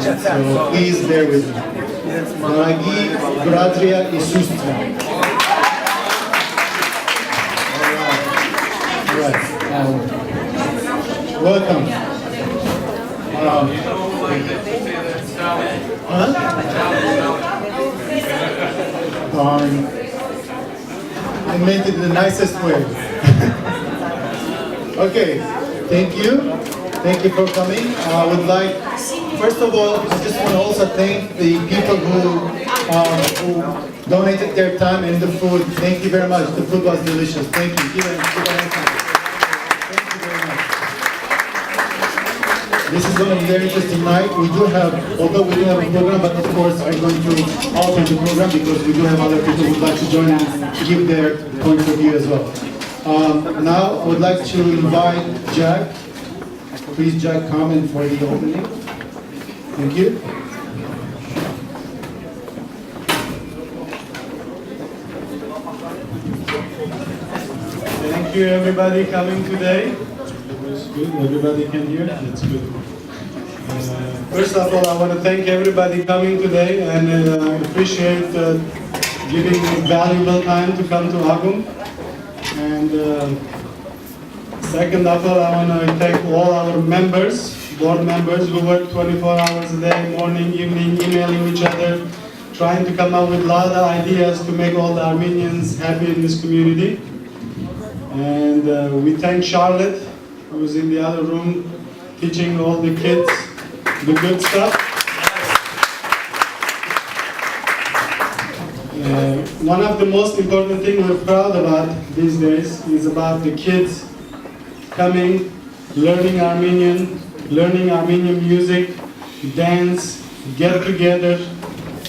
So please bear with me. Dragi bratria i sestra. Welcome. Darn. I meant it in the nicest way. Okay, thank you. Thank you for coming. I would like, first of all, I just want to also thank the people who donated their time and the food. Thank you very much. The food was delicious. Thank you. Give a hand. Thank you very much. This is going to be a very interesting night. We do have, although we do have a program, but of course I'm going to alter the program because we do have other people who would like to join and give their point of view as well. Now I would like to invite Jack. Please, Jack, comment for the opening. Thank you. Thank you, everybody, coming today. That's good. Everybody can hear. That's good. First of all, I want to thank everybody coming today, and I appreciate giving valuable time to come to Agum. And second of all, I want to thank all our members, board members who work 24 hours a day, morning, evening, emailing each other, trying to come up with a lot of ideas to make all the Armenians happy in this community. And we thank Charlotte, who is in the other room, teaching all the kids the good stuff. One of the most important things we're proud about these days is about the kids coming, learning Armenian music, dance, get together,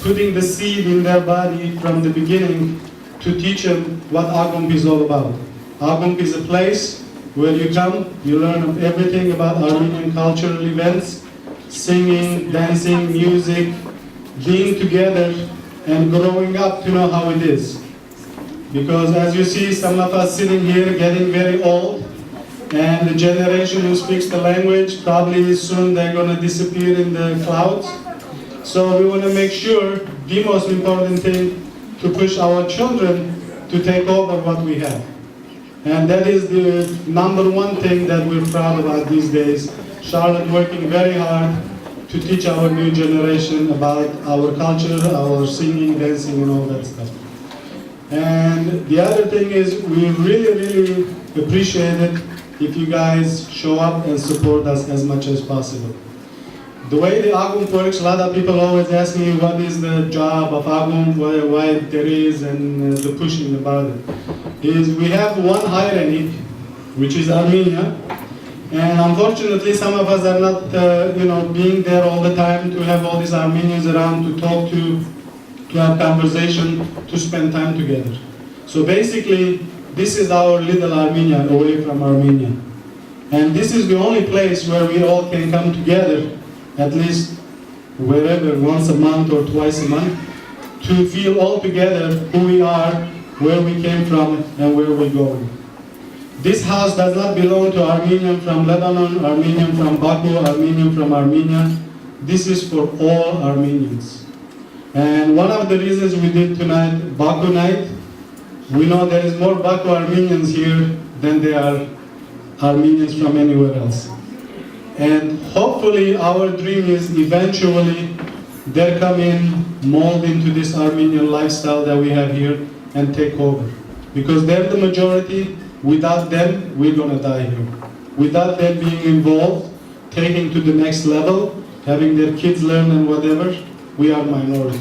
putting the seed in their body from the beginning to teach them what Agum is all about. Agum is a place where you come, you learn of everything about Armenian cultural events, singing, dancing, music, being together and growing up to know how it is. Because as you see, some of us sitting here getting very old, and the generation who speaks the language, probably soon they're going to disappear in the clouds. So we want to make sure, the most important thing, to push our children to take over what we have. And that is the number one thing that we're proud about these days. Charlotte working very hard to teach our new generation about our culture, our singing, dancing, and all that stuff. And the other thing is, we really appreciate it if you guys show up and support us as much as possible. The way the Agum works, a lot of people always ask me what is the job of Agum, why there is, and the pushing about it. Is we have one hierarchy, which is Armenia, and unfortunately some of us are not being there all the time to have all these Armenians around to talk to have conversation, to spend time together. So basically, this is our little Armenia away from Armenia. And this is the only place where we all can come together, at least wherever, once a month or twice a month, to feel all together who we are, where we came from, and where we're going. This house does not belong to Armenian from Lebanon, Armenian from Baku, Armenian from Armenia. This is for all Armenians. And one of the reasons we did tonight, Baku night, we know there is more Baku Armenians here than there are Armenians from anywhere else. And hopefully our dream is eventually they come in, mold into this Armenian lifestyle that we have here and take over. Because they're the majority. Without them, we're gonna die here. Without them being involved, taking to the next level, having their kids learn and whatever, we are minority.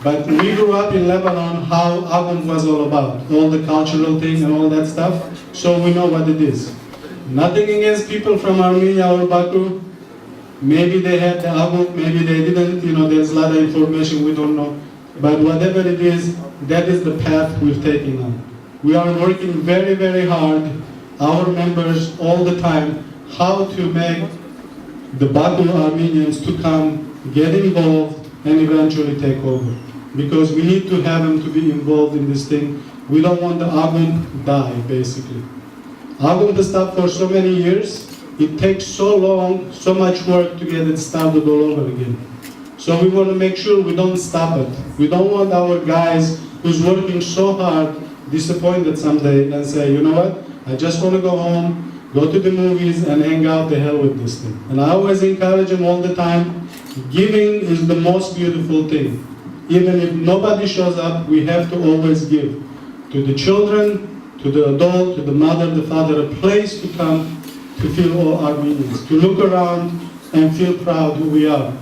But we grew up in Lebanon, how Agum was all about, all the cultural thing and all that stuff, so we know what it is. Nothing against people from Armenia or Baku. Maybe they had the Agum, maybe they didn't, there's a lot of information we don't know. But whatever it is, that is the path we've taken on. We are working very hard, our members all the time, how to make the Baku Armenians to come, get involved, and eventually take over. Because we need to have them to be involved in this thing. We don't want the Agum to die, basically. Agum to stop for so many years, it takes so long, so much work to get it started all over again. So we want to make sure we don't stop it. We don't want our guys who's working so hard disappointed someday and say, you know what, I just want to go home, go to the movies and hang out, the hell with this thing. And I always encourage them all the time, giving is the most beautiful thing. Even if nobody shows up, we have to always give. To the children, to the adult, to the mother, the father, a place to come to feel all Armenians, to look around and feel proud who we are.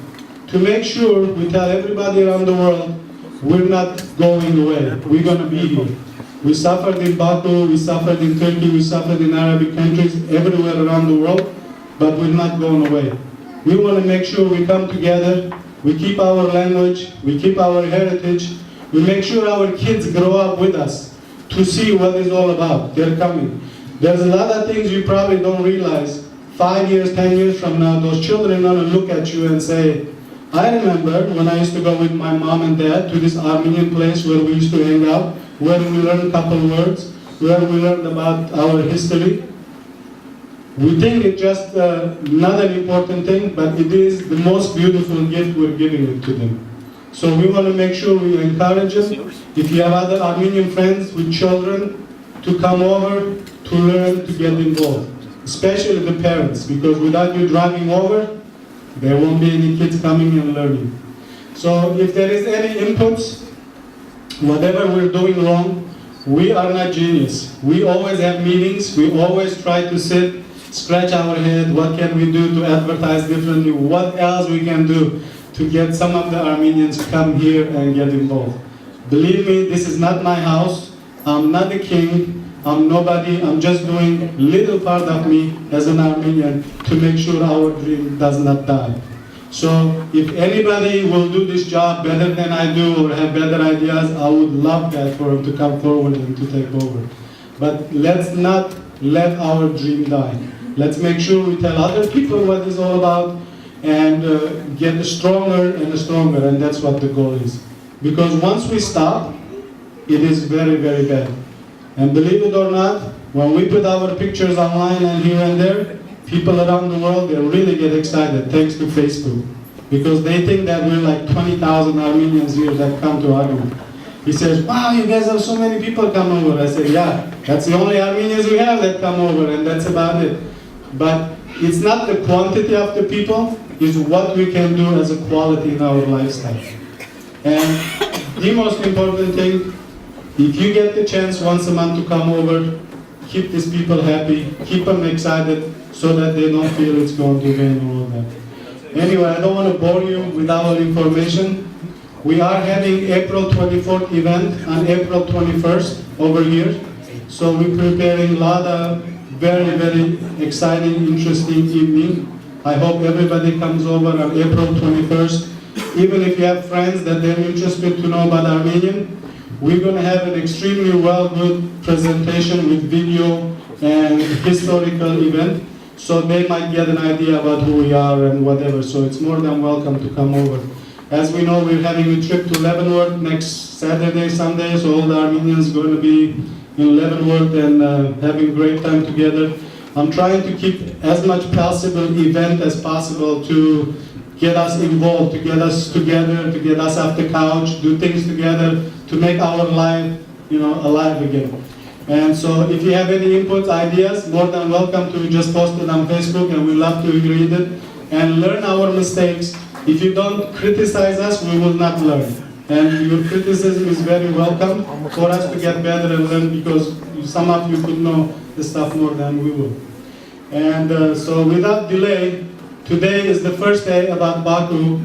To make sure we tell everybody around the world, we're not going away, we're going to be here. We suffered in Baku, we suffered in Turkey, we suffered in Arabic countries, everywhere around the world, but we're not going away. We want to make sure we come together, we keep our language, we keep our heritage, we make sure our kids grow up with us to see what it's all about. They're coming. There's a lot of things you probably don't realize. 5 years, 10 years from now, those children are going to look at you and say, I remember when I used to go with my mom and dad to this Armenian place where we used to hang out, where we learned a couple words, where we learned about our history. We think it's just not an important thing, but it is the most beautiful gift we're giving it to them. So we want to make sure we encourage them. If you have other Armenian friends with children, to come over, to learn, to get involved. Especially the parents, because without you driving over, there won't be any kids coming and learning. So if there is any inputs, whatever we're doing wrong, we are not genius. We always have meetings, we always try to sit, scratch our head, what can we do to advertise differently, what else we can do to get some of the Armenians to come here and get involved. Believe me, this is not my house, I'm not the king, I'm nobody, I'm just doing little part of me as an Armenian to make sure our dream does not die. So if anybody will do this job better than I do or have better ideas, I would love that for them to come forward and to take over. But let's not let our dream die. Let's make sure we tell other people what it's all about and get stronger and stronger, and that's what the goal is. Because once we stop, it is very, very bad. And believe it or not, when we put our pictures online and here and there, people around the world, they really get excited thanks to Facebook. Because they think that we're like 20,000 Armenians here that come to Armenia. He says, wow, you guys have so many people come over. I say, yeah, that's the only Armenians we have that come over, and that's about it. But it's not the quantity of the people, it's what we can do as a quality in our lifestyle. And the most important thing, if you get the chance once a month to come over, keep these people happy, keep them excited, so that they don't feel it's going to rain and all that. Anyway, I don't want to bore you with our information. We are having April 24th event on April 21st over here. So we're preparing a lot of very, very exciting, interesting evening. I hope everybody comes over on April 21st. Even if you have friends that they're interested to know about Armenian, we're going to have an extremely good presentation with video and historical event, so they might get an idea about who we are and whatever. So it's more than welcome to come over. As we know, we're having a trip to Leavenworth next Saturday, Sunday, so all the Armenians are going to be in Leavenworth and having a great time together. I'm trying to keep as much possible event as possible to get us involved, to get us together, to get us off the couch, do things together, to make our life, alive again. And so if you have any inputs, ideas, more than welcome to just post it on Facebook, and we love to read it and learn our mistakes. If you don't criticize us, we will not learn. And your criticism is very welcome for us to get better and learn, because some of you could know the stuff more than we will. And so without delay, today is the first day about Baku,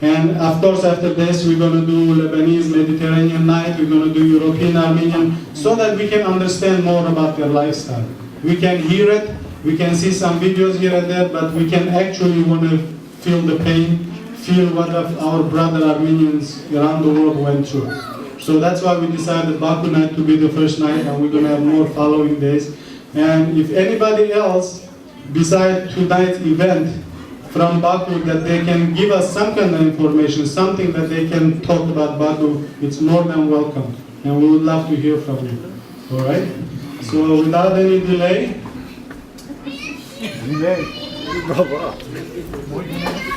and of course after this we're going to do Lebanese Mediterranean night, we're going to do European Armenian, so that we can understand more about their lifestyle. We can hear it, we can see some videos here and there, but we can actually want to feel the pain, feel what our brother Armenians around the world went through. So that's why we decided Baku night to be the first night, and we're going to have more following days. And if anybody else, besides tonight's event, from Baku, that they can give us some kind of information, something that they can talk about Baku, it's more than welcome. And we would love to hear from you. All right? So without any delay. To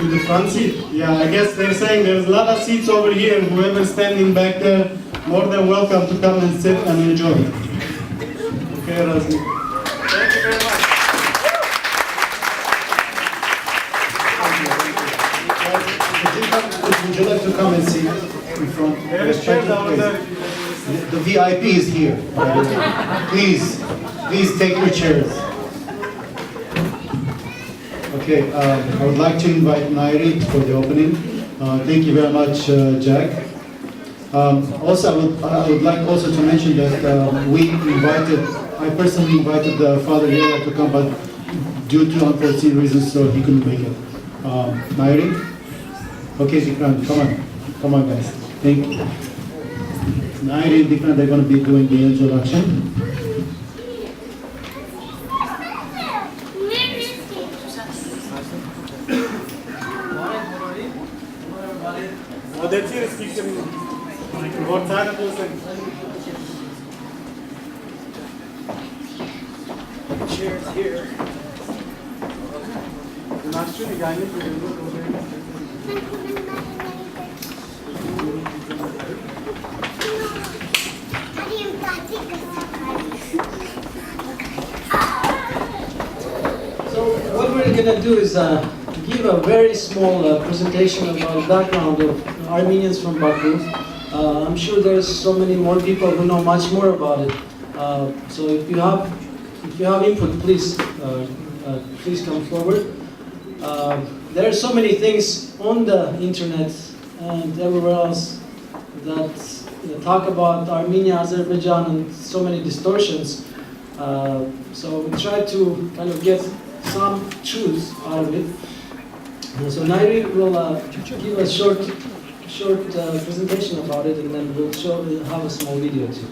the front seat? Yeah, I guess they're saying there's a lot of seats over here. Whoever's standing back there, more than welcome to come and sit and enjoy. Okay, Razmi. Thank you very much. Would you like to come and sit in front? There's chairs over there. The VIP is here. Please take your chairs. Okay, I would like to invite Nairi for the opening. Thank you very much, Jack. Also, I would like also to mention that I personally invited Father Yela to come, but due to unforeseen reasons, so he couldn't make it. Nairi? Okay, Dikran, come on guys. Thank you. Nairi and Dikran, they're going to be doing the introduction. Chairs here. So what we're going to do is give a very small presentation about the background of Armenians from Baku. I'm sure there's so many more people who know much more about it. So if you have input, please come forward. There are so many things on the internet and everywhere else that talk about Armenia, Azerbaijan, and so many distortions. So we try to kind of get some truths out of it. So Nairi will give a short presentation about it, and then we'll have a small video too.